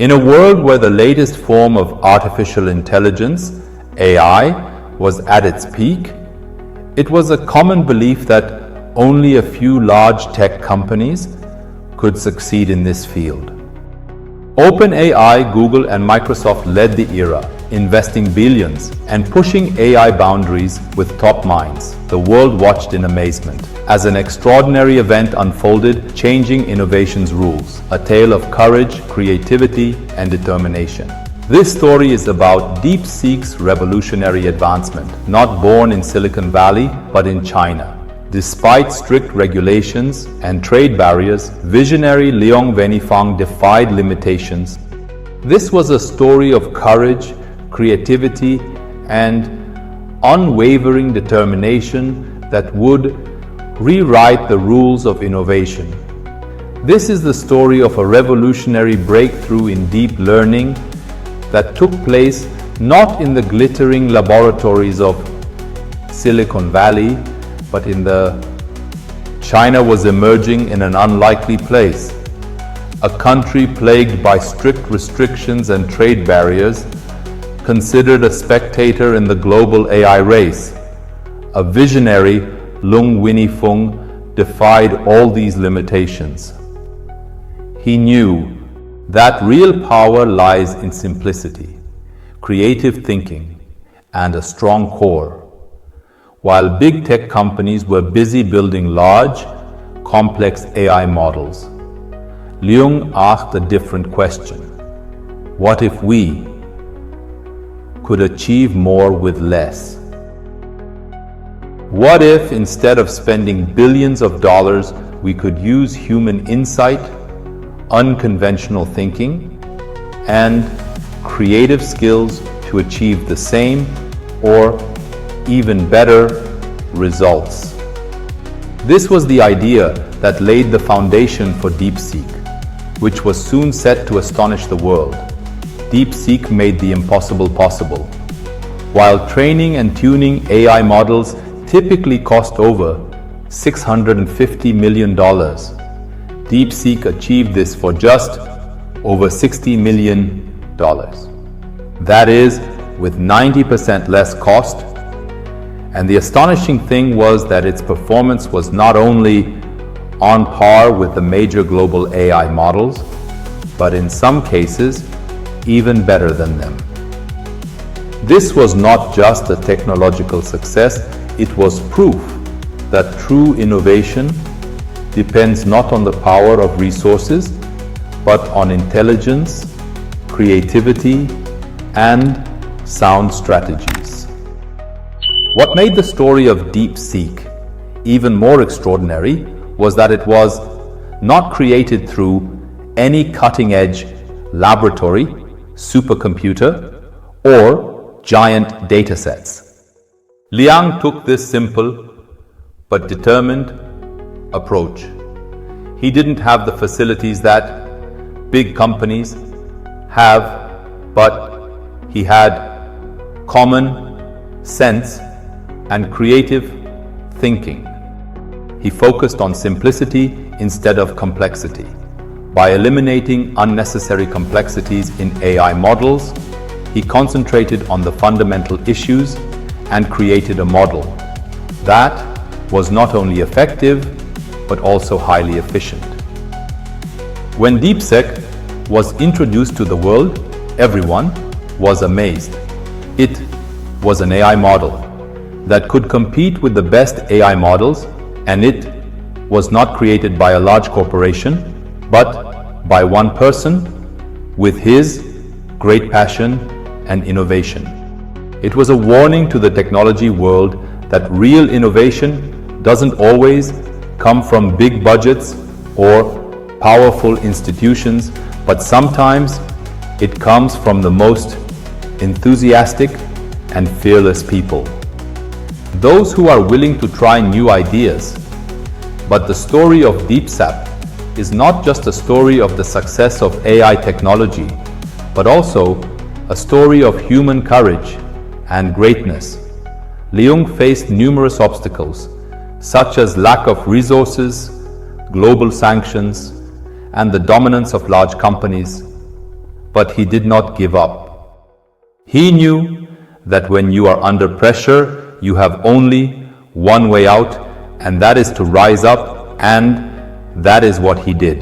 In a world where the latest form of artificial intelligence, AI, was at its peak, it was a common belief that only a few large tech companies could succeed in this field. OpenAI, Google, and Microsoft led the era, investing billions and pushing AI boundaries with top minds. The world watched in amazement as an extraordinary event unfolded, changing innovation's rules, a tale of courage, creativity, and determination. This story is about DeepSeek's revolutionary advancement, not born in Silicon Valley, but in China. Despite strict regulations and trade barriers, visionary Liang Wenfeng defied limitations. This was a story of courage, creativity, and unwavering determination that would rewrite the rules of innovation. This is the story of a revolutionary breakthrough in deep learning that took place not in the glittering laboratories of Silicon Valley, but China was emerging in an unlikely place, a country plagued by strict restrictions and trade barriers, considered a spectator in the global AI race. A visionary, Liang Wenfeng, defied all these limitations. He knew that real power lies in simplicity, creative thinking, and a strong core. While big tech companies were busy building large, complex AI models, Liang asked a different question. What if we could achieve more with less? What if instead of spending billions of dollars, we could use human insight, unconventional thinking, and creative skills to achieve the same or even better results? This was the idea that laid the foundation for DeepSeek, which was soon set to astonish the world. DeepSeek made the impossible possible. While training and tuning AI models typically cost over $650 million, DeepSeek achieved this for just over $60 million. That is, with 90% less cost. And the astonishing thing was that its performance was not only on par with the major global AI models, but in some cases, even better than them. This was not just a technological success, it was proof that true innovation depends not on the power of resources, but on intelligence, creativity, and sound strategies. What made the story of DeepSeek even more extraordinary was that it was not created through any cutting-edge laboratory, supercomputer, or giant datasets. Liang took this simple but determined approach. He didn't have the facilities that big companies have, but he had common sense and creative thinking. He focused on simplicity instead of complexity. By eliminating unnecessary complexities in AI models, he concentrated on the fundamental issues and created a model that was not only effective, but also highly efficient. When DeepSeek was introduced to the world, everyone was amazed. It was an AI model that could compete with the best AI models, and it was not created by a large corporation, but by one person with his great passion and innovation. It was a warning to the technology world that real innovation doesn't always come from big budgets or powerful institutions, but sometimes it comes from the most enthusiastic and fearless people. Those who are willing to try new ideas. But the story of DeepSeek is not just a story of the success of AI technology, but also a story of human courage and greatness. Liang faced numerous obstacles, such as lack of resources, global sanctions, and the dominance of large companies. but he did not give up. He knew that when you are under pressure, you have only one way out, and that is to rise up, and that is what he did.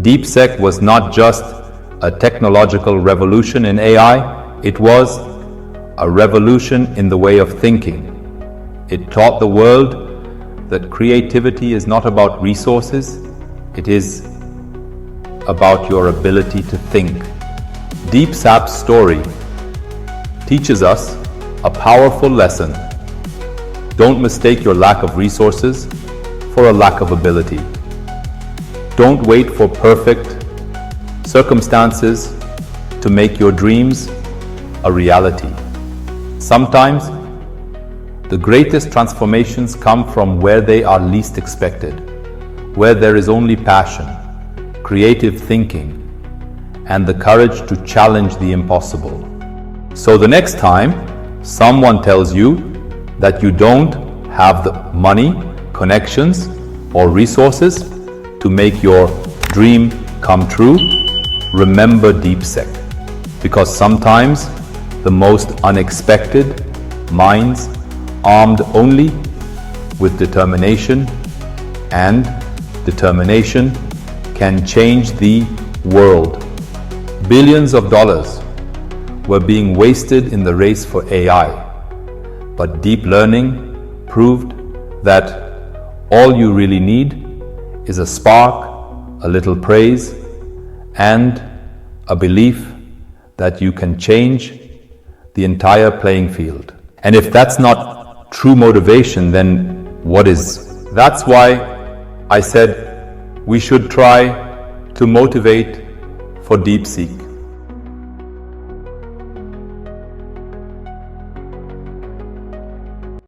DeepSeek was not just a technological revolution in AI, it was a revolution in the way of thinking. It taught the world that creativity is not about resources, it is about your ability to think. DeepSeek's story teaches us a powerful lesson. Don't mistake your lack of resources for a lack of ability. Don't wait for perfect circumstances to make your dreams a reality. Sometimes, the greatest transformations come from where they are least expected, where there is only passion, creative thinking, and the courage to challenge the impossible. So the next time someone tells you that you don't have the money, connections, or resources to make your dream come true, remember DeepSeek, because sometimes the most unexpected minds, armed only with determination, and determination can change the world. Billions of dollars were being wasted in the race for AI, but deep learning proved that all you really need is a spark, a little praise, and a belief that you can change the entire playing field. And if that's not true motivation, then what is? That's why I said we should try to motivate for DeepSeek.